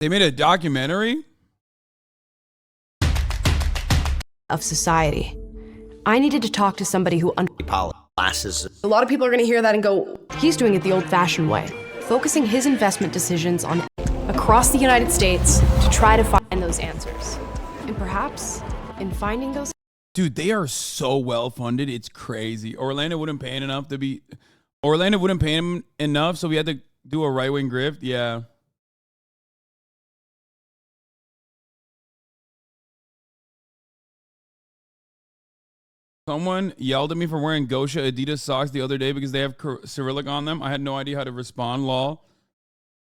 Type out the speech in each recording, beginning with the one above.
They made a documentary? Of society. I needed to talk to somebody who Glasses. A lot of people are going to hear that and go, he's doing it the old-fashioned way, focusing his investment decisions on across the United States to try to find those answers. And perhaps, in finding those... Dude, they are so well funded. It's crazy. Orlando wouldn't pay him enough to be... Orlando wouldn't pay him enough, so we had to do a right-wing grift. Yeah. Someone yelled at me for wearing Gosha Adidas socks the other day because they have Cyrillic on them. I had no idea how to respond, lol.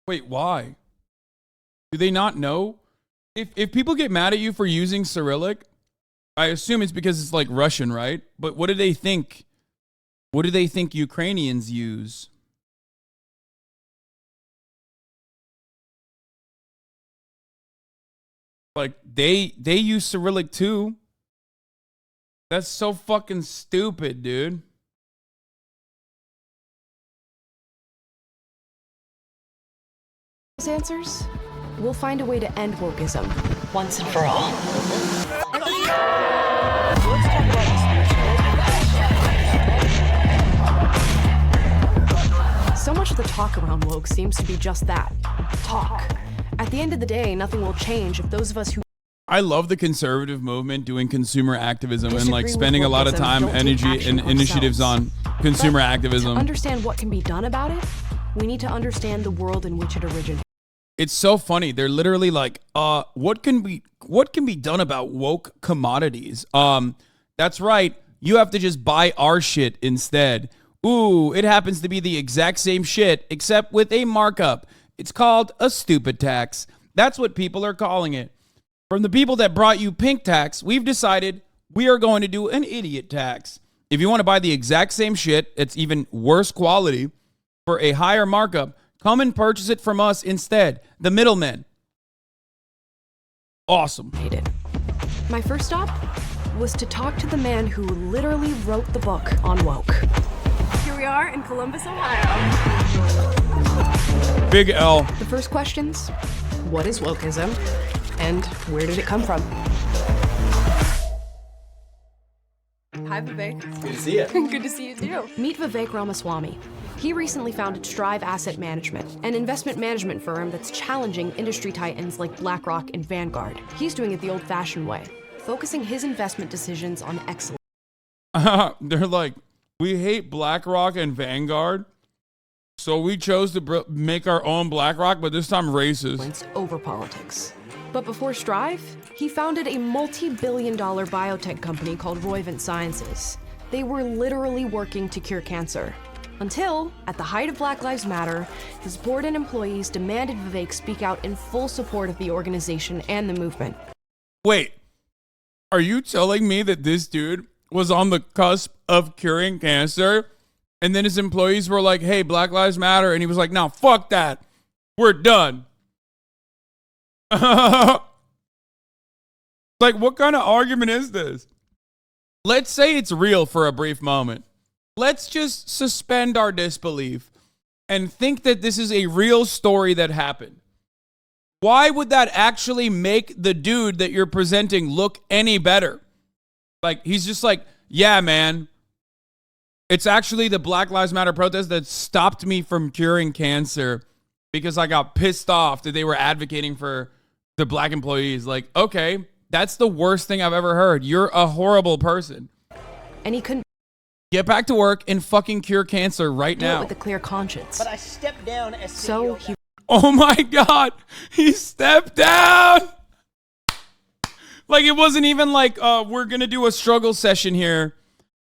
Wait, why? Do they not know? If people get mad at you for using Cyrillic, I assume it's because it's like Russian, right? But what do they think? What do they think Ukrainians use? Like, they use Cyrillic too. That's so fucking stupid, dude. Those answers, we'll find a way to end wokeism once and for all. So much of the talk around woke seems to be just that, talk. At the end of the day, nothing will change if those of us who... I love the conservative movement doing consumer activism and like spending a lot of time, energy, and initiatives on consumer activism. To understand what can be done about it, we need to understand the world in which it originated. It's so funny. They're literally like, what can be done about woke commodities? That's right. You have to just buy our shit instead. Ooh, it happens to be the exact same shit, except with a markup. It's called a stupid tax. That's what people are calling it. From the people that brought you pink tax, we've decided we are going to do an idiot tax. If you want to buy the exact same shit, it's even worse quality for a higher markup, come and purchase it from us instead, the middlemen. Awesome. My first stop was to talk to the man who literally wrote the book on woke. Here we are in Columbus, Ohio. Big L. The first questions, what is wokeism? And where did it come from? Hi, Vivek. Good to see you. Good to see you too. Meet Vivek Ramaswamy. He recently founded Strive Asset Management, an investment management firm that's challenging industry titans like BlackRock and Vanguard. He's doing it the old-fashioned way, focusing his investment decisions on excellence. They're like, we hate BlackRock and Vanguard, so we chose to make our own BlackRock, but this time racist. Over politics. But before Strive, he founded a multi-billion-dollar biotech company called Roivant Sciences. They were literally working to cure cancer. Until, at the height of Black Lives Matter, his board and employees demanded Vivek speak out in full support of the organization and the movement. Wait, are you telling me that this dude was on the cusp of curing cancer, and then his employees were like, hey, Black Lives Matter, and he was like, no, fuck that. We're done. Like, what kind of argument is this? Let's say it's real for a brief moment. Let's just suspend our disbelief and think that this is a real story that happened. Why would that actually make the dude that you're presenting look any better? Like, he's just like, yeah, man, it's actually the Black Lives Matter protest that stopped me from curing cancer because I got pissed off that they were advocating for the black employees. Like, okay, that's the worst thing I've ever heard. You're a horrible person. And he couldn't get back to work and fucking cure cancer right now. With a clear conscience. But I stepped down as so CEO. he. Oh my God, he stepped down. Like, it wasn't even like, we're gonna do a struggle session here,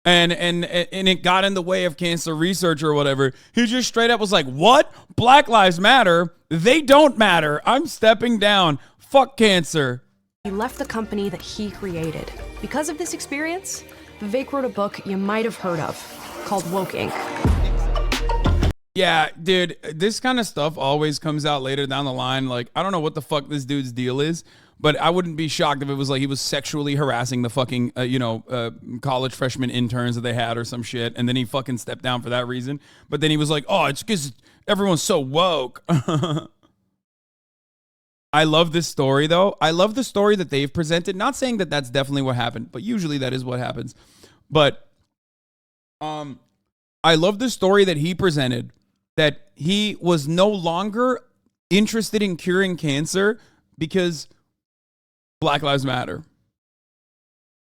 and it got in the way of cancer research or whatever. He just straight up was like, what? Black Lives Matter? They don't matter. I'm stepping down. Fuck cancer. He left the company that he created. Because of this experience, Vivek wrote a book you might have heard of called Woke Inc. Yeah, dude, this kind of stuff always comes out later down the line. Like, I don't know what the fuck this dude's deal is, but I wouldn't be shocked if it was like he was sexually harassing the fucking, college freshman interns that they had or some shit. And then he fucking stepped down for that reason. But then he was like, oh, it's because everyone's so woke. I love this story, though. I love the story that they've presented. Not saying that that's definitely what happened, but usually that is what happens. But I love the story that he presented, that he was no longer interested in curing cancer because Black Lives Matter.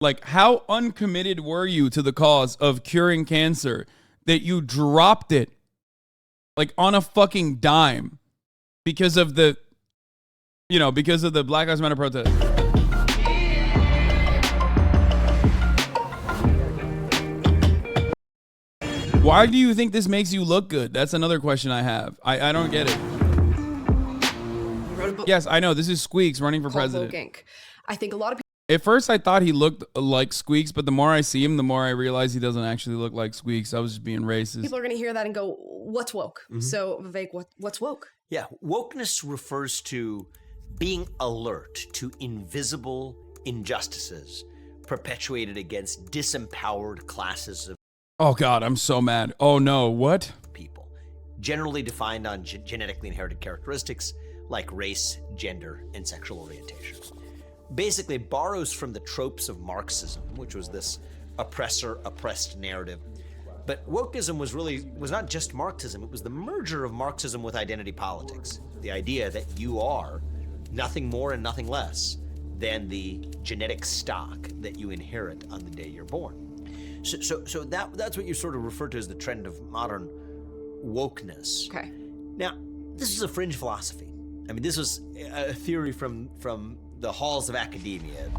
Like, how uncommitted were you to the cause of curing cancer that you dropped it, like, on a fucking dime because of the Black Lives Matter protest? Why do you think this makes you look good? That's another question I have. I don't get it. Yes, I know. This is Squeaks running for president. I think a lot of people. At first, I thought he looked like Squeaks, but the more I see him, the more I realize he doesn't actually look like Squeaks. I was just being racist. People are going to hear that and go, what's woke? Mm-hmm. So, Vivek, what's woke? Yeah, wokeness refers to being alert to invisible injustices perpetuated against disempowered classes of Oh, God, I'm so mad. Oh, no, what? people, generally defined on genetically inherited characteristics like race, gender, and sexual orientation. Basically, it borrows from the tropes of Marxism, which was this oppressor-oppressed narrative. But wokeism was not just Marxism, it was the merger of Marxism with identity politics. The idea that you are nothing more and nothing less than the genetic stock that you inherit on the day you're born. So that's what you sort of refer to as the trend of modern wokeness. Okay. Now, this is a fringe philosophy. I mean, this was a theory from the halls of academia,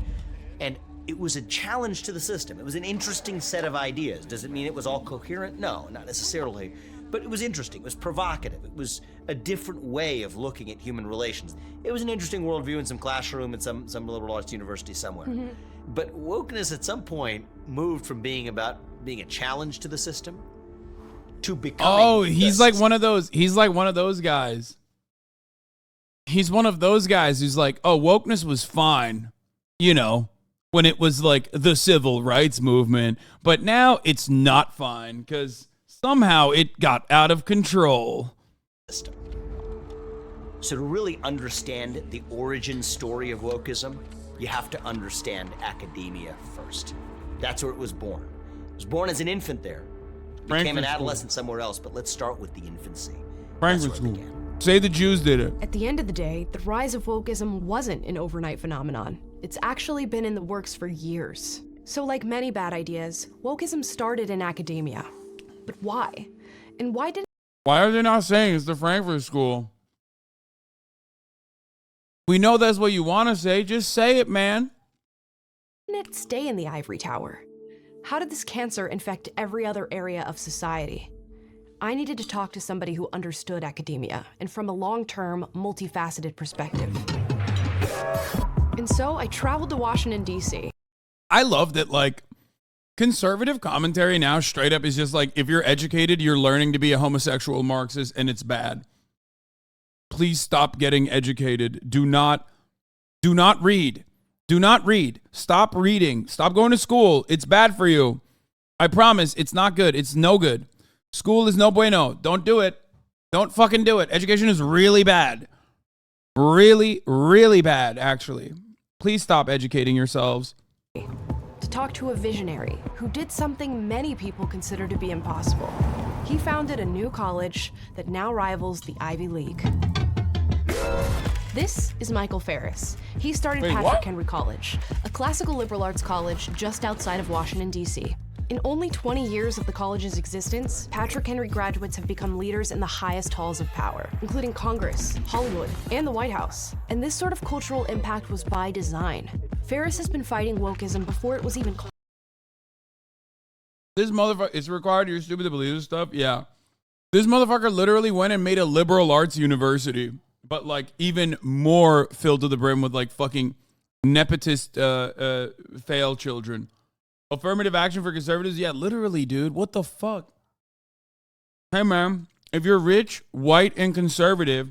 and it was a challenge to the system. It was an interesting set of ideas. Does it mean it was all coherent? No, not necessarily. But it was interesting. It was provocative. It was a different way of looking at human relations. It was an interesting worldview in some classroom at some liberal arts university somewhere. Mm-hmm. But wokeness at some point moved from being about being a challenge to the system to becoming. Oh, he's like one of those. He's like one of those guys. He's one of those guys who's like, oh, wokeness was fine, you know, when it was like the civil rights movement. But now it's not fine because somehow it got out of control. So to really understand the origin story of wokeism, you have to understand academia first. That's where it was born. It was born as an infant there. Became an adolescent somewhere else, but let's start with the infancy. Frankfurt School. Say the Jews did it. At the end of the day, the rise of wokeism wasn't an overnight phenomenon. It's actually been in the works for years. So like many bad ideas, wokeism started in academia. But why? And why are they not saying it's the Frankfurt School? We know that's what you want to say. Just say it, man. didn't it stay in the ivory tower? How did this cancer infect every other area of society? I needed to talk to somebody who understood academia and from a long-term, multifaceted perspective. And so I traveled to Washington, D.C. I love that, like, conservative commentary now straight up is just like, if you're educated, you're learning to be a homosexual Marxist and it's bad. Please stop getting educated. Do not read. Do not read. Stop reading. Stop going to school. It's bad for you. I promise it's not good. It's no good. School is no bueno. Don't do it. Don't fucking do it. Education is really bad. Really, really bad, actually. Please stop educating yourselves. To talk to a visionary who did something many people consider to be impossible. He founded a new college that now rivals the Ivy League. This is Michael Ferris. He started Patrick Henry College, a classical liberal arts college just outside of Washington, D.C. In only 20 years of the college's existence, Patrick Henry graduates have become leaders in the highest halls of power, including Congress, Hollywood, and the White House. And this sort of cultural impact was by design. Ferris has been fighting wokeism before it was even called. This motherfucker, it's required, you're stupid to believe this stuff? Yeah. This motherfucker literally went and made a liberal arts university, but like even more filled to the brim with like fucking nepotist fail children. Affirmative action for conservatives? Yeah, literally, dude. What the fuck? Hey, man, if you're rich, white, and conservative,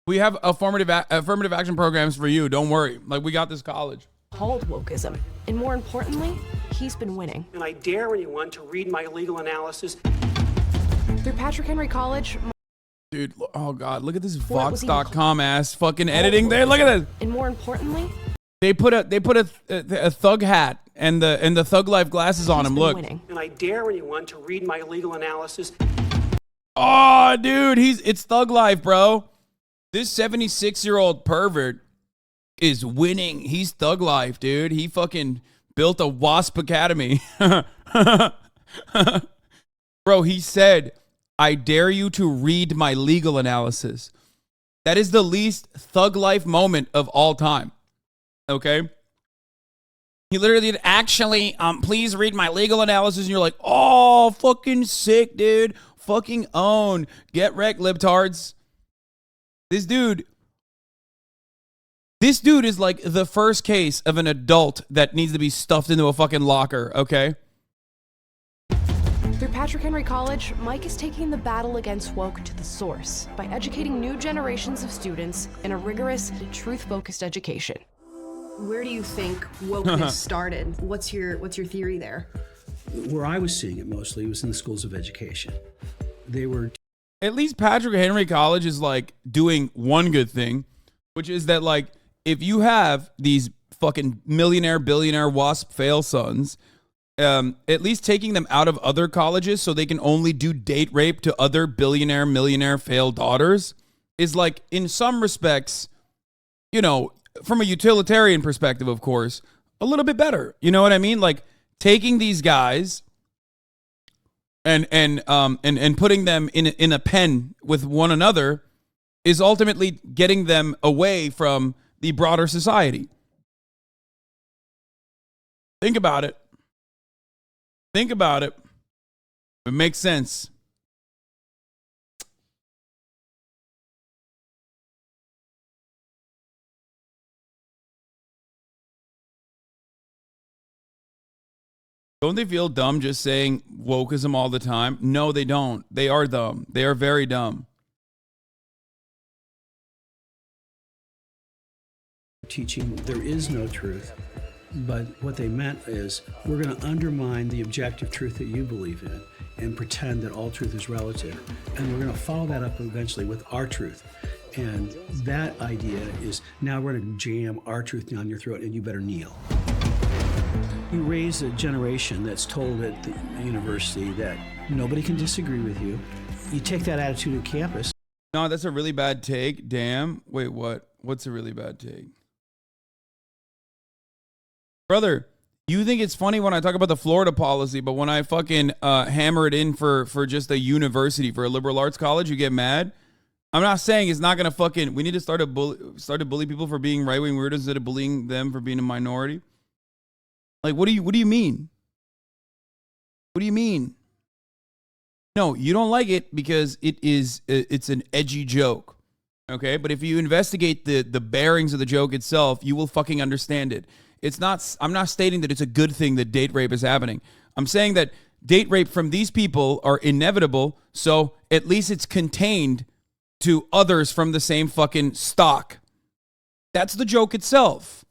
we have affirmative action programs for you. Don't worry. Like, we got this college. Called wokeism. And more importantly, he's been winning. And I dare anyone to read my legal analysis. Through Patrick Henry College. Dude, oh God, look at this Or it was even Vox.com ass fucking editing there. Look at this. And more importantly, They put a thug hat and the thug life glasses on he's him. been Look. winning. And I dare anyone to read my legal analysis. Oh, dude, it's thug life, bro. This 76-year-old pervert is winning. He's thug life, dude. He fucking built a WASP academy. Bro, he said, I dare you to read my legal analysis. That is the least thug life moment of all time. Okay? He literally did, actually, please read my legal analysis. And you're like, oh, fucking sick, dude. Fucking own. Get wrecked, libtards. This dude is like the first case of an adult that needs to be stuffed into a fucking locker, okay? Through Patrick Henry College, Mike is taking the battle against woke to the source by educating new generations of students in a rigorous, truth-focused education. Where do you think wokeness started? What's your theory there? Where I was seeing it mostly was in the schools of education. They were At least Patrick Henry College is like doing one good thing, which is that like if you have these fucking millionaire, billionaire WASP fail sons, at least taking them out of other colleges so they can only do date rape to other billionaire, millionaire failed daughters is like in some respects, you know, from a utilitarian perspective, of course, a little bit better. You know what I mean? Like taking these guys and putting them in a pen with one another is ultimately getting them away from the broader society. Think about it. Think about it. It makes sense. Don't they feel dumb just saying wokeism all the time? No, they don't. They are dumb. They are very dumb. teaching there is no truth. But what they meant is we're going to undermine the objective truth that you believe in and pretend that all truth is relative. And we're going to follow that up eventually with our truth. And that idea is now we're going to jam our truth down your throat and you better kneel. You raise a generation that's told at the university that nobody can disagree with you. You take that attitude to campus. No, that's a really bad take. Damn. Wait, what? What's a really bad take? Brother, you think it's funny when I talk about the Florida policy, but when I fucking hammer it in for just a university, for a liberal arts college, you get mad? I'm not saying it's not going to fucking... We need to start to bully people for being right-wing weirdos instead of bullying them for being a minority. Like, what do you mean? What do you mean? No, you don't like it because it's an edgy joke. Okay? But if you investigate the bearings of the joke itself, you will fucking understand it. It's not... I'm not stating that it's a good thing that date rape is happening. I'm saying that date rape from these people are inevitable, so at least it's contained to others from the same fucking stock. That's the joke itself.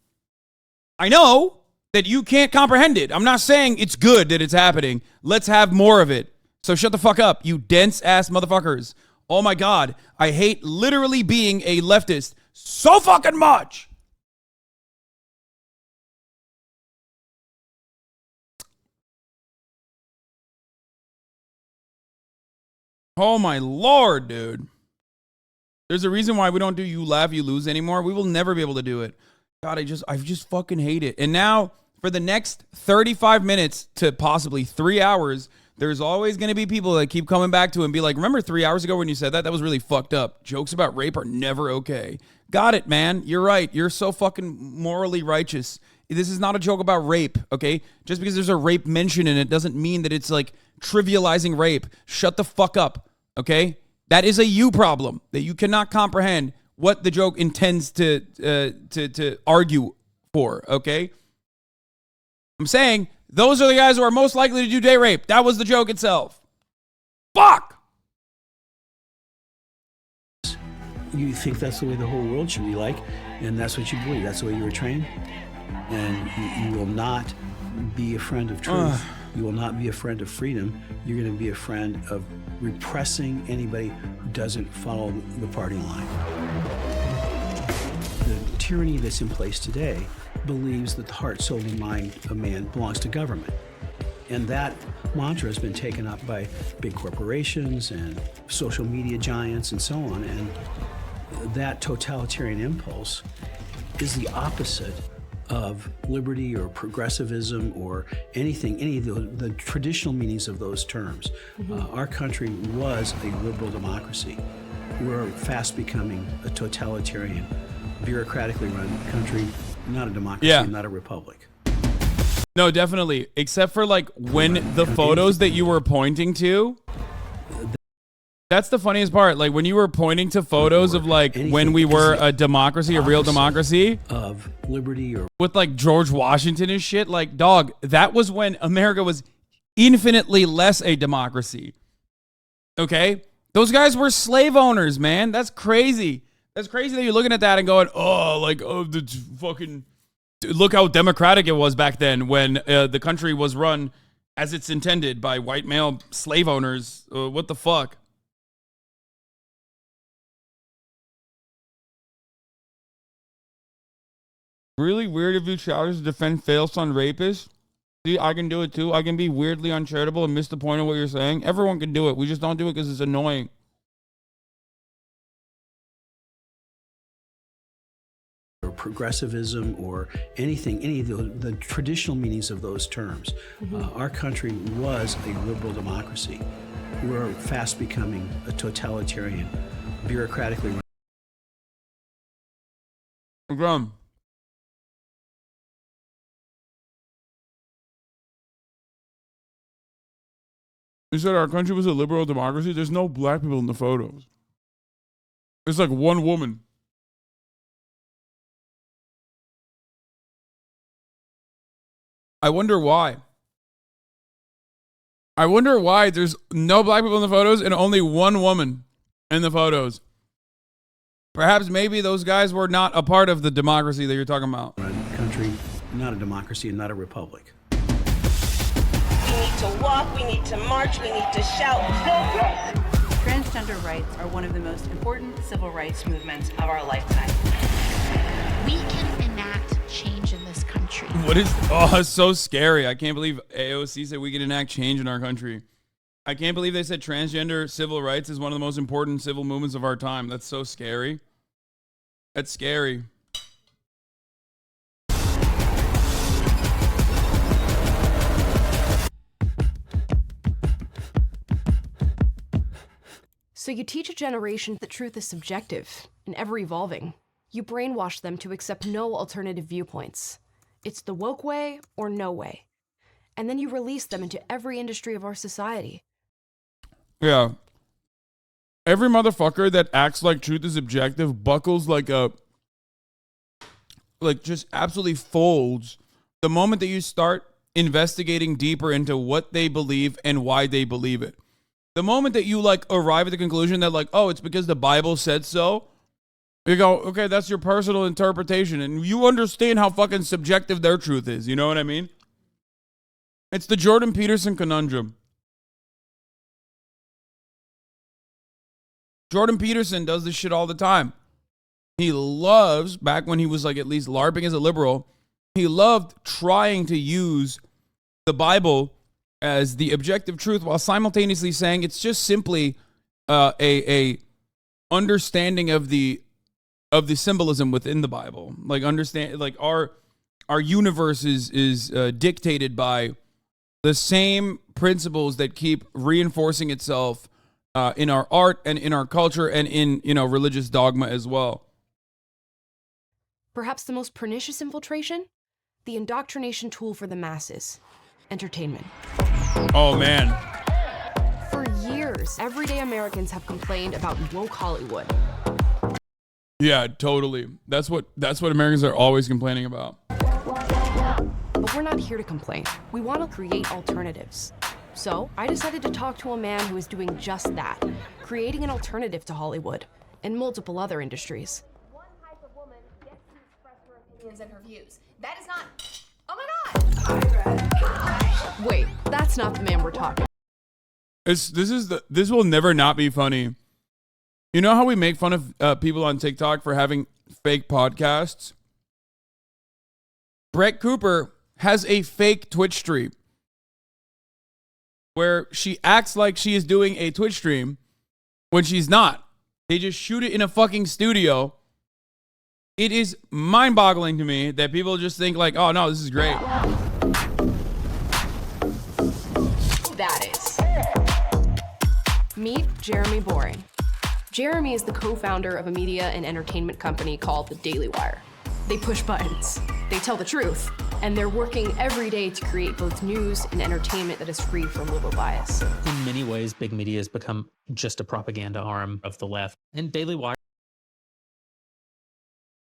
I know that you can't comprehend it. I'm not saying it's good that it's happening. Let's have more of it. So shut the fuck up, you dense ass motherfuckers. Oh my God, I hate literally being a leftist so fucking much. Oh my Lord, dude. There's a reason why we don't do You Laugh, You Lose anymore. We will never be able to do it. God, I just fucking hate it. And now, for the next 35 minutes to possibly 3 hours, there's always going to be people that keep coming back to it and be like, remember 3 hours ago when you said that? That was really fucked up. Jokes about rape are never okay. Got it, man. You're right. You're so fucking morally righteous. This is not a joke about rape, okay? Just because there's a rape mention in it doesn't mean that it's like trivializing rape. Shut the fuck up, okay? That is a you problem, that you cannot comprehend what the joke intends to argue for, okay? I'm saying those are the guys who are most likely to do date rape. That was the joke itself. Fuck! You think that's the way the whole world should be like, and that's what you believe. That's the way you were trained. And you will not be a friend of truth. You will not be a friend of freedom. You're going to be a friend of repressing anybody who doesn't follow the party line. The tyranny that's in place today believes that the heart, soul, and mind of man belongs to government. And that mantra has been taken up by big corporations and social media giants and so on. And that totalitarian impulse is the opposite of liberty or progressivism or anything, any of the traditional meanings of those terms. Our country was a liberal democracy. We're fast becoming a totalitarian, bureaucratically run country, not a democracy, not a republic. No, definitely. Except for like when the photos that you were pointing to, that's the funniest part. Like when you were pointing to photos of like when we were a democracy, a real democracy of liberty or with like George Washington and shit, like dog, that was when America was infinitely less a democracy. Okay? Those guys were slave owners, man. That's crazy. That's crazy that you're looking at that and going, oh, like, oh, the fucking, look how democratic it was back then when the country was run as it's intended by white male slave owners. What the fuck? Really weird if you challenge to defend fail son rapists. See, I can do it too. I can be weirdly uncharitable and miss the point of what you're saying. Everyone can do it. We just don't do it because it's annoying. or progressivism or anything, any of the traditional meanings of those terms. Our country was a liberal democracy. We're fast becoming a totalitarian, bureaucratically run. You said our country was a liberal democracy. There's no black people in the photos. It's like one woman. I wonder why. I wonder why there's no black people in the photos and only one woman in the photos. Perhaps maybe those guys were not a part of the democracy that you're talking about. A country, not a democracy and not a republic. We need to walk, we need to march, we need to shout. Transgender rights are one of the most important civil rights movements of our lifetime. We can enact change in this country. What is, oh, it's so scary. I can't believe AOC said we can enact change in our country. I can't believe they said transgender civil rights is one of the most important civil movements of our time. That's so scary. That's scary. So you teach a generation that truth is subjective and ever evolving. You brainwash them to accept no alternative viewpoints. It's the woke way or no way. And then you release them into every industry of our society. Yeah. Every motherfucker that acts like truth is objective buckles like just absolutely folds the moment that you start investigating deeper into what they believe and why they believe it. The moment that you like arrive at the conclusion that like, oh, it's because the Bible said so, you go, okay, that's your personal interpretation. And you understand how fucking subjective their truth is. You know what I mean? It's the Jordan Peterson conundrum. Jordan Peterson does this shit all the time. He loves, back when he was like at least LARPing as a liberal, he loved trying to use the Bible as the objective truth while simultaneously saying it's just simply a understanding of the symbolism within the Bible. Like understand, like our universe is dictated by the same principles that keep reinforcing itself in our art and in our culture and in, religious dogma as well. Perhaps the most pernicious infiltration? The indoctrination tool for the masses. Entertainment. Oh, man. For years, everyday Americans have complained about woke Hollywood. Yeah, totally. That's what Americans are always complaining about. But we're not here to complain. We want to create alternatives. So I decided to talk to a man who is doing just that, creating an alternative to Hollywood and multiple other industries. One type of woman gets to express her opinions and her views. That is not... Oh my God! Wait, that's not the man we're talking. This will never not be funny. You know how we make fun of people on TikTok for having fake podcasts? Brett Cooper has a fake Twitch stream where she acts like she is doing a Twitch stream when she's not. They just shoot it in a fucking studio. It is mind-boggling to me that people just think like, oh no, this is great. That is. Meet Jeremy Boring. Jeremy is the co-founder of a media and entertainment company called The Daily Wire. They push buttons, they tell the truth, and they're working every day to create both news and entertainment that is free from liberal bias. In many ways, big media has become just a propaganda arm of the left. And Daily Wire.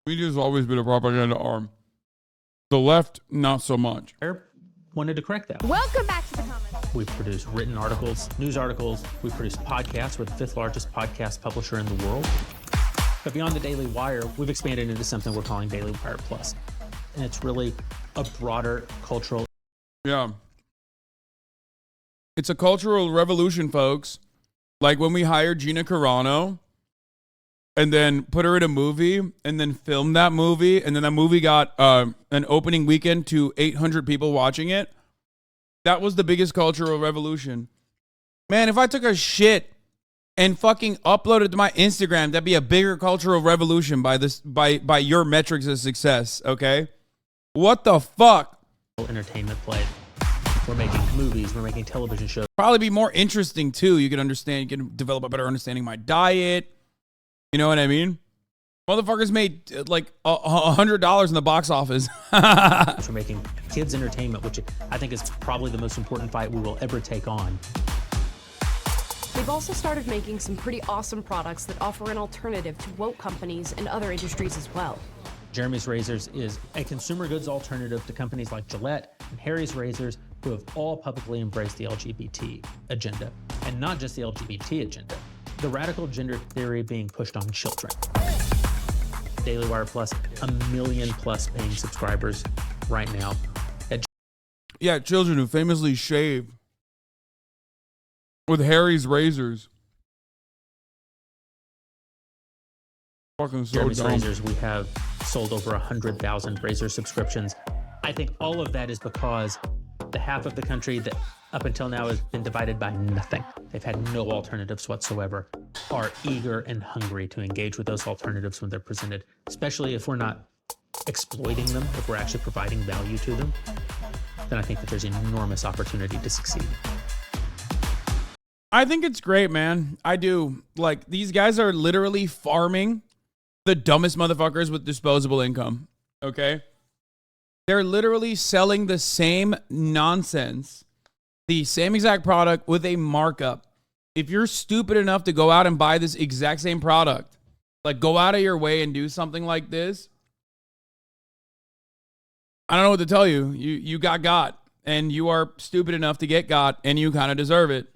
Media's always been a propaganda arm. The left, not so much. Wanted to correct that. Welcome back to the comments. We've produced written articles, news articles. We've produced podcasts. We're the 5th largest podcast publisher in the world. But beyond the Daily Wire, we've expanded into something we're calling Daily Wire Plus. And it's really a broader cultural. Yeah. It's a cultural revolution, folks. Like when we hired Gina Carano and then put her in a movie and then filmed that movie. And then that movie got an opening weekend to 800 people watching it. That was the biggest cultural revolution. Man, if I took a shit and fucking uploaded it to my Instagram, that'd be a bigger cultural revolution by your metrics of success, okay? What the fuck? Entertainment play. We're making movies. We're making television shows. Probably be more interesting, too. You can understand, you can develop a better understanding of my diet. You know what I mean? Motherfuckers made like $100 in the box office. We're making kids entertainment, which I think is probably the most important fight we will ever take on. They've also started making some pretty awesome products that offer an alternative to woke companies and other industries as well. Jeremy's Razors is a consumer goods alternative to companies like Gillette and Harry's Razors, who have all publicly embraced the LGBT agenda. And not just the LGBT agenda, the radical gender theory being pushed on children. Daily Wire Plus, 1 million plus paying subscribers right now. Yeah, children who famously shave with Harry's razors. Fucking so Jeremy's dumb. Razors, we have sold over 100,000 Razor subscriptions. I think all of that is because the half of the country that up until now has been divided by nothing. They've had no alternatives whatsoever, are eager and hungry to engage with those alternatives when they're presented, especially if we're not exploiting them, if we're actually providing value to them, then I think that there's enormous opportunity to succeed. I think it's great, man. I do. Like, these guys are literally farming the dumbest motherfuckers with disposable income, okay? They're literally selling the same nonsense, the same exact product with a markup. If you're stupid enough to go out and buy this exact same product, like go out of your way and do something like this, I don't know what to tell you. You got, and you are stupid enough to get got, and you kind of deserve it.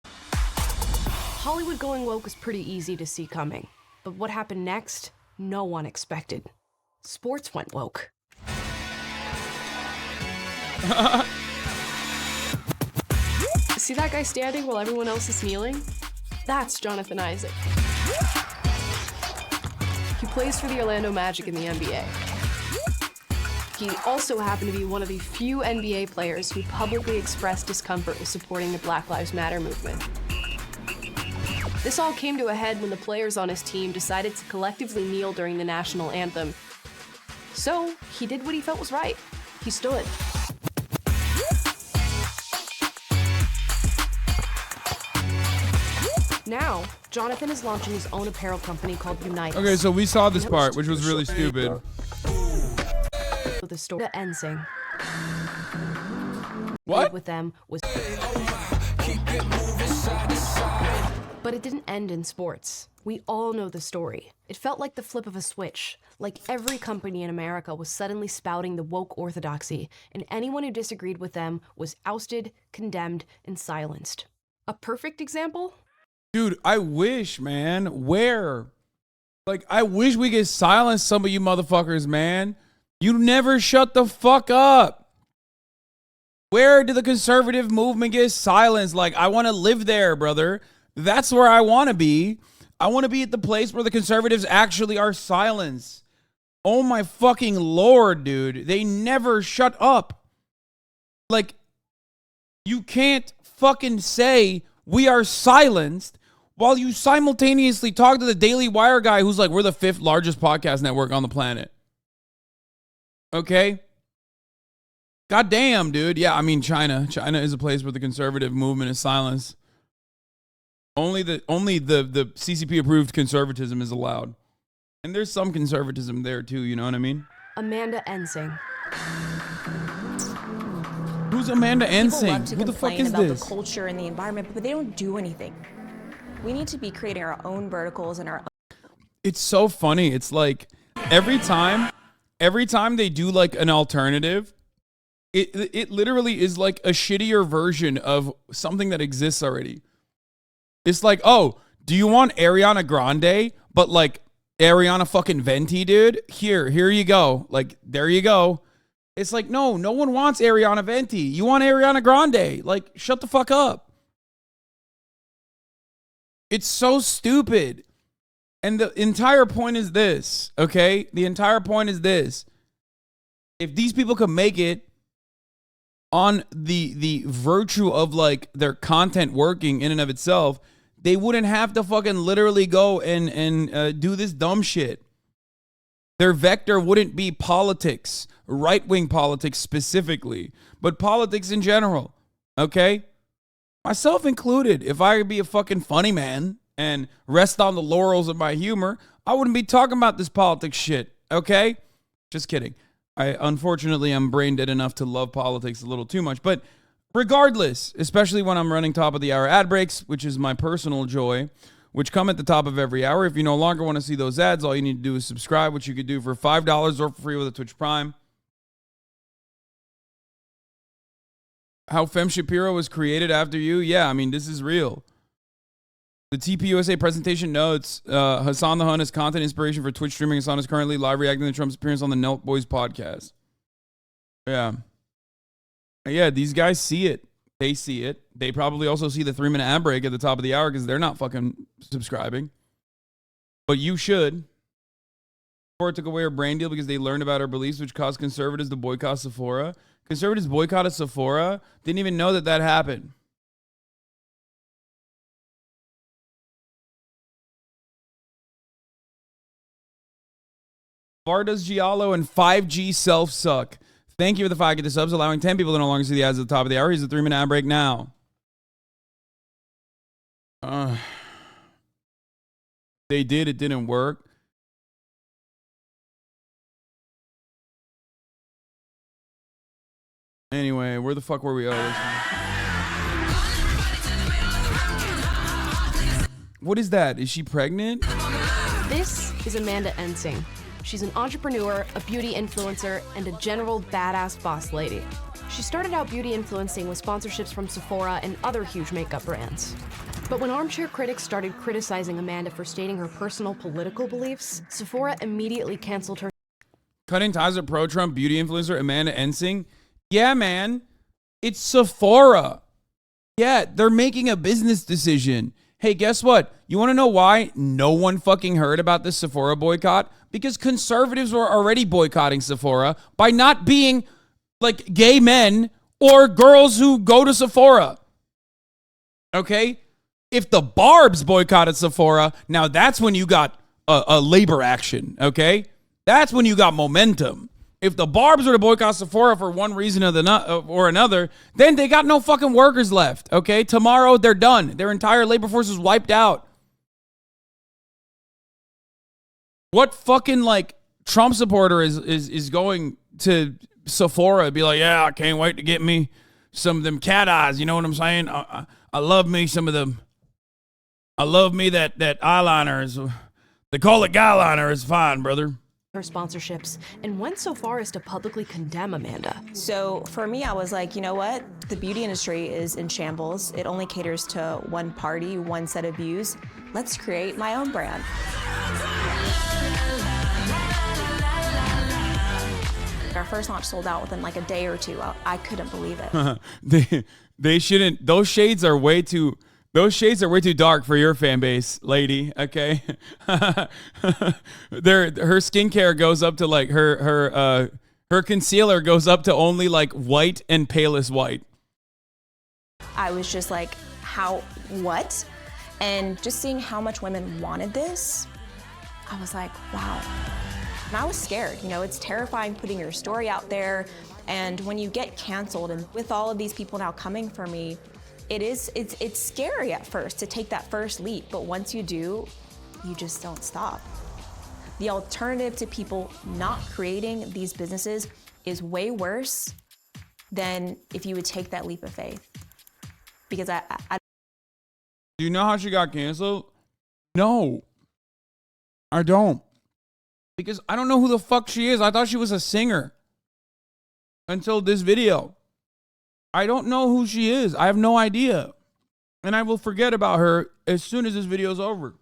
Hollywood going woke was pretty easy to see coming. But what happened next, no one expected. Sports went woke. See that guy standing while everyone else is kneeling? That's Jonathan Isaac. He plays for the Orlando Magic in the NBA. He also happened to be one of the few NBA players who publicly expressed discomfort with supporting the Black Lives Matter movement. This all came to a head when the players on his team decided to collectively kneel during the national anthem. So he did what he felt was right. He stood. Now, Jonathan is launching his own apparel company called Unitus. Okay, so we saw this part, which was really stupid. The story to NSYNC. What? With them was. But it didn't end in sports. We all know the story. It felt like the flip of a switch. Like every company in America was suddenly spouting the woke orthodoxy, and anyone who disagreed with them was ousted, condemned, and silenced. A perfect example? Dude, I wish, man. Where? Like, I wish we could silence some of you motherfuckers, man. You never shut the fuck up. Where did the conservative movement get silenced? Like, I want to live there, brother. That's where I want to be. I want to be at the place where the conservatives actually are silenced. Oh my fucking Lord, dude. They never shut up. Like, you can't fucking say we are silenced while you simultaneously talk to the Daily Wire guy who's like, we're the 5th largest podcast network on the planet. Okay? God damn, dude. Yeah, I mean, China. China is a place where the conservative movement is silenced. Only the CCP approved conservatism is allowed. And there's some conservatism there too, you know what I mean? Amanda Ensing. Who's Amanda People love Ensing? to Who the fuck complain is about this? the culture and the environment, but they don't do anything. We need to be creating our own verticals and our own. It's so funny. It's like every time they do like an alternative, it literally is like a shittier version of something that exists already. It's like, oh, do you want Ariana Grande, but like Ariana fucking Venti, dude? Here you go. Like, there you go. It's like, no one wants Ariana Venti. You want Ariana Grande. Like, shut the fuck up. It's so stupid. And the entire point is this, okay? The entire point is this. If these people could make it on the virtue of like their content working in and of itself, they wouldn't have to fucking literally go and do this dumb shit. Their vector wouldn't be politics, right-wing politics specifically, but politics in general, okay? Myself included. If I could be a fucking funny man and rest on the laurels of my humor, I wouldn't be talking about this politics shit, okay? Just kidding. Unfortunately, I'm brain dead enough to love politics a little too much, but regardless, especially when I'm running top of the hour ad breaks, which is my personal joy, which come at the top of every hour. If you no longer want to see those ads, all you need to do is subscribe, which you could do for $5 or for free with a Twitch Prime. How Fem Shapiro was created after you? Yeah, I mean, this is real. The TPUSA presentation notes, Hassan the Hun is content inspiration for Twitch streaming. Hassan is currently live reacting to Trump's appearance on the Nelk Boys podcast. Yeah. Yeah, these guys see it. They see it. They probably also see the 3-minute ad break at the top of the hour because they're not fucking subscribing. But you should. Sephora took away her brand deal because they learned about her beliefs, which caused conservatives to boycott Sephora. Conservatives boycotted Sephora. Didn't even know that happened. Vardas Giallo and 5G self suck. Thank you for the 5 get subs, allowing 10 people to no longer see the ads at the top of the hour. Here's a 3-minute ad break now. They did. It didn't work. Anyway, where the fuck were we? What is that? Is she pregnant? This is Amanda Ensing. She's an entrepreneur, a beauty influencer, and a general badass boss lady. She started out beauty influencing with sponsorships from Sephora and other huge makeup brands. But when armchair critics started criticizing Amanda for stating her personal political beliefs, Sephora immediately canceled her. Cutting ties with pro-Trump beauty influencer Amanda Ensing? Yeah, man. It's Sephora. Yeah, they're making a business decision. Hey, guess what? You want to know why no one fucking heard about this Sephora boycott? Because conservatives were already boycotting Sephora by not being like gay men or girls who go to Sephora. Okay? If the Barbs boycotted Sephora, now that's when you got a labor action, okay? That's when you got momentum. If the Barbs were to boycott Sephora for one reason or another, then they got no fucking workers left, okay? Tomorrow, they're done. Their entire labor force is wiped out. What fucking, like, Trump supporter is going to Sephora and be like, yeah, I can't wait to get me some of them cat eyes, you know what I'm saying? I love me some of them. I love me that eyeliner. They call it guy liner. It's fine, brother. Her sponsorships and went so far as to publicly condemn Amanda. So for me, I was like, you know what? The beauty industry is in shambles. It only caters to one party, one set of views. Let's create my own brand. Our first launch sold out within like a day or two. I couldn't believe it. They shouldn't. Those shades are way too dark for your fan base, lady. Okay. Her skincare goes up to like her concealer goes up to only like white and palest white. I was just like, what? And just seeing how much women wanted this, I was like, wow. And I was scared. You know, it's terrifying putting your story out there. And when you get canceled, and with all of these people now coming for me, it's scary at first to take that first leap. But once you do, you just don't stop. The alternative to people not creating these businesses is way worse than if you would take that leap of faith. Because I Do you know how she got canceled? No, I don't. Because I don't know who the fuck she is. I thought she was a singer until this video. I don't know who she is. I have no idea. And I will forget about her as soon as this video is over.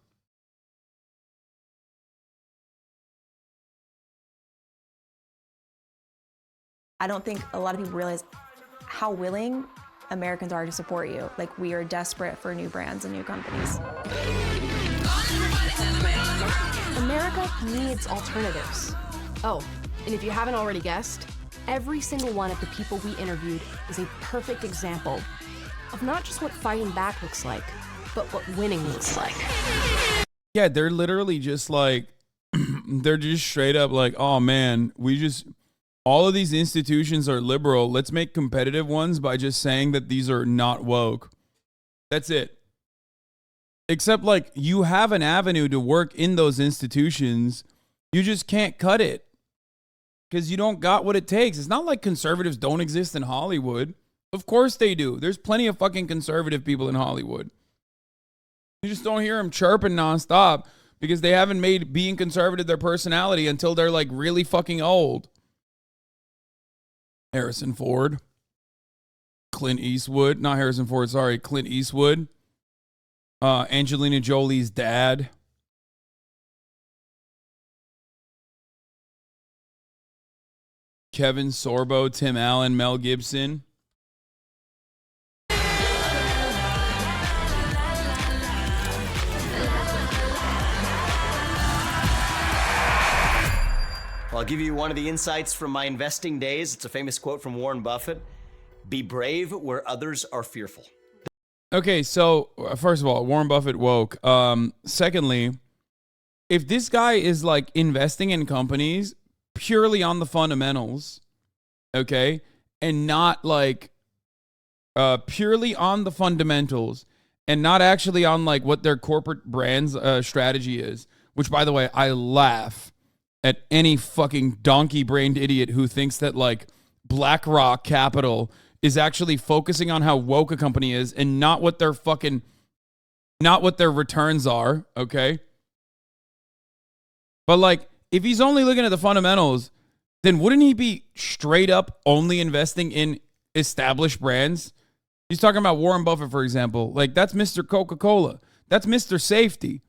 I don't think a lot of people realize how willing Americans are to support you. Like, we are desperate for new brands and new companies. America needs alternatives. Oh, and if you haven't already guessed, every single one of the people we interviewed is a perfect example of not just what fighting back looks like, but what winning looks like. Yeah, they're literally just like, they're just straight up like, oh man, all of these institutions are liberal. Let's make competitive ones by just saying that these are not woke. That's it. Except like you have an avenue to work in those institutions. You just can't cut it because you don't got what it takes. It's not like conservatives don't exist in Hollywood. Of course they do. There's plenty of fucking conservative people in Hollywood. You just don't hear them chirping nonstop because they haven't made being conservative their personality until they're like really fucking old. Harrison Ford, Clint Eastwood, not Harrison Ford, sorry, Clint Eastwood, Angelina Jolie's dad. Kevin Sorbo, Tim Allen, Mel Gibson. I'll give you one of the insights from my investing days. It's a famous quote from Warren Buffett. Be brave where others are fearful. Okay, so first of all, Warren Buffett woke. Secondly, if this guy is like investing in companies purely on the fundamentals, okay, and not like purely on the fundamentals and not actually on like what their corporate brand's strategy is, which by the way, I laugh at any fucking donkey-brained idiot who thinks that like BlackRock Capital is actually focusing on how woke a company is and not what their returns are, okay? But like, if he's only looking at the fundamentals, then wouldn't he be straight up only investing in established brands? He's talking about Warren Buffett, for example. Like, that's Mr. Coca-Cola. That's Mr. Safety.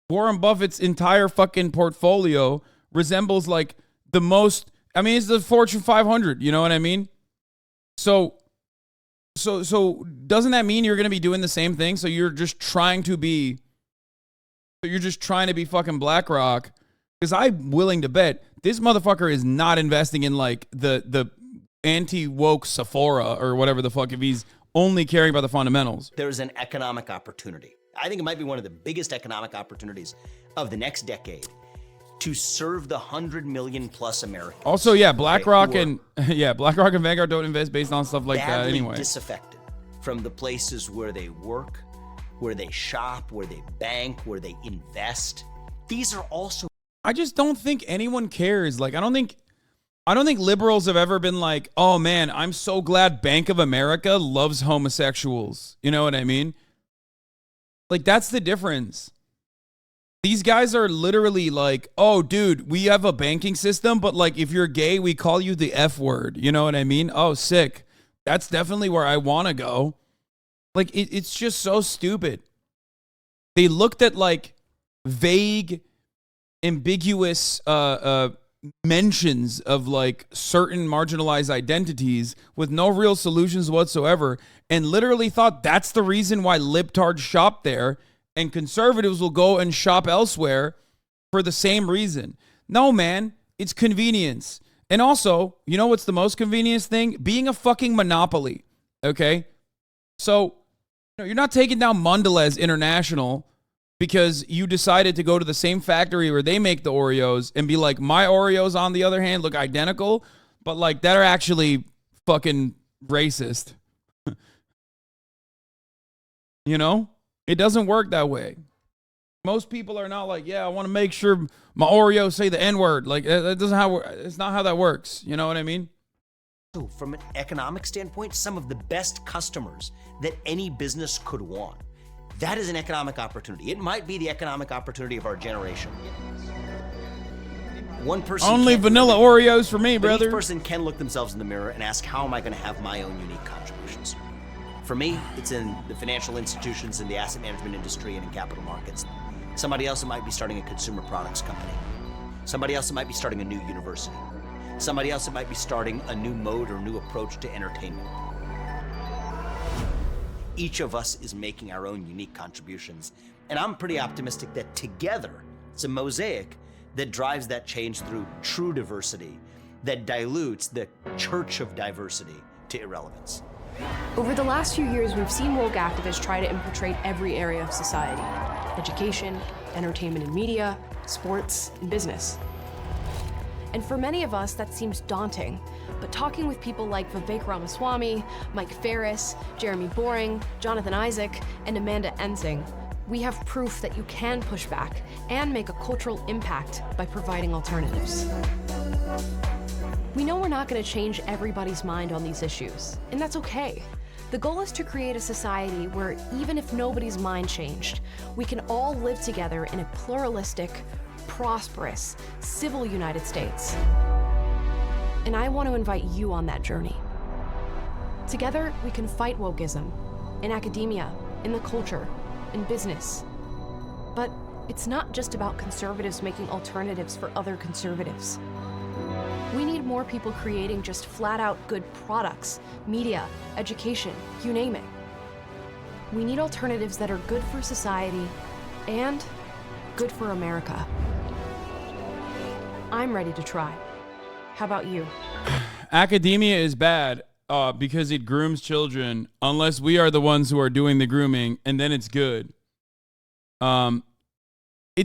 Warren Buffett's entire fucking portfolio resembles like the most, I mean, it's the Fortune 500, you know what I mean? So doesn't that mean you're going to be doing the same thing? So you're just trying to be fucking BlackRock? Because I'm willing to bet this motherfucker is not investing in like the anti-woke Sephora or whatever the fuck if he's only caring about the fundamentals. There's an economic opportunity. I think it might be one of the biggest economic opportunities of the next decade to serve the 100 million plus Americans. Also, yeah, BlackRock and Vanguard don't invest based on stuff like that anyway. Disaffected from the places where they work, where they shop, where they bank, where they invest. These are also. I just don't think anyone cares. Like, I don't think liberals have ever been like, oh man, I'm so glad Bank of America loves homosexuals. You know what I mean? Like, that's the difference. These guys are literally like, oh, dude, we have a banking system, but like if you're gay, we call you the F word. You know what I mean? Oh, sick. That's definitely where I want to go. Like, it's just so stupid. They looked at like vague, ambiguous mentions of like certain marginalized identities with no real solutions whatsoever, and literally thought that's the reason why libtards shop there and conservatives will go and shop elsewhere for the same reason. No, man, it's convenience. And also, you know what's the most convenience thing? Being a fucking monopoly, okay? So, you're not taking down Mondelez International because you decided to go to the same factory where they make the Oreos and be like, my Oreos, on the other hand, look identical, but like that are actually fucking racist. You know? It doesn't work that way. Most people are not like, yeah, I want to make sure my Oreos say the N-word. Like, that doesn't how it's not how that works. You know what I mean? So from an economic standpoint, some of the best customers that any business could want. That is an economic opportunity. It might be the economic opportunity of our generation. One person only vanilla Oreos for me, brother. Each person can look themselves in the mirror and ask, how am I going to have my own unique contributions? For me, it's in the financial institutions, in the asset management industry, and in capital markets. Somebody else, it might be starting a consumer products company. Somebody else, it might be starting a new university. Somebody else, it might be starting a new mode or new approach to entertainment. Each of us is making our own unique contributions. And I'm pretty optimistic that together, it's a mosaic that drives that change through true diversity, that dilutes the church of diversity to irrelevance. Over the last few years, we've seen woke activists try to infiltrate every area of society: education, entertainment and media, sports, and business. And for many of us, that seems daunting. But talking with people like Vivek Ramaswamy, Mike Ferris, Jeremy Boring, Jonathan Isaac, and Amanda Ensing, we have proof that you can push back and make a cultural impact by providing alternatives. We know we're not going to change everybody's mind on these issues, and that's okay. The goal is to create a society where even if nobody's mind changed, we can all live together in a pluralistic, prosperous, civil United States. And I want to invite you on that journey. Together, we can fight wokeism in academia, in the culture, in business. But it's not just about conservatives making alternatives for other conservatives. We need more people creating just flat-out good products, media, education, you name it. We need alternatives that are good for society and good for America. I'm ready to try. How about you? Academia is bad because it grooms children unless we are the ones who are doing the grooming, and then it's good.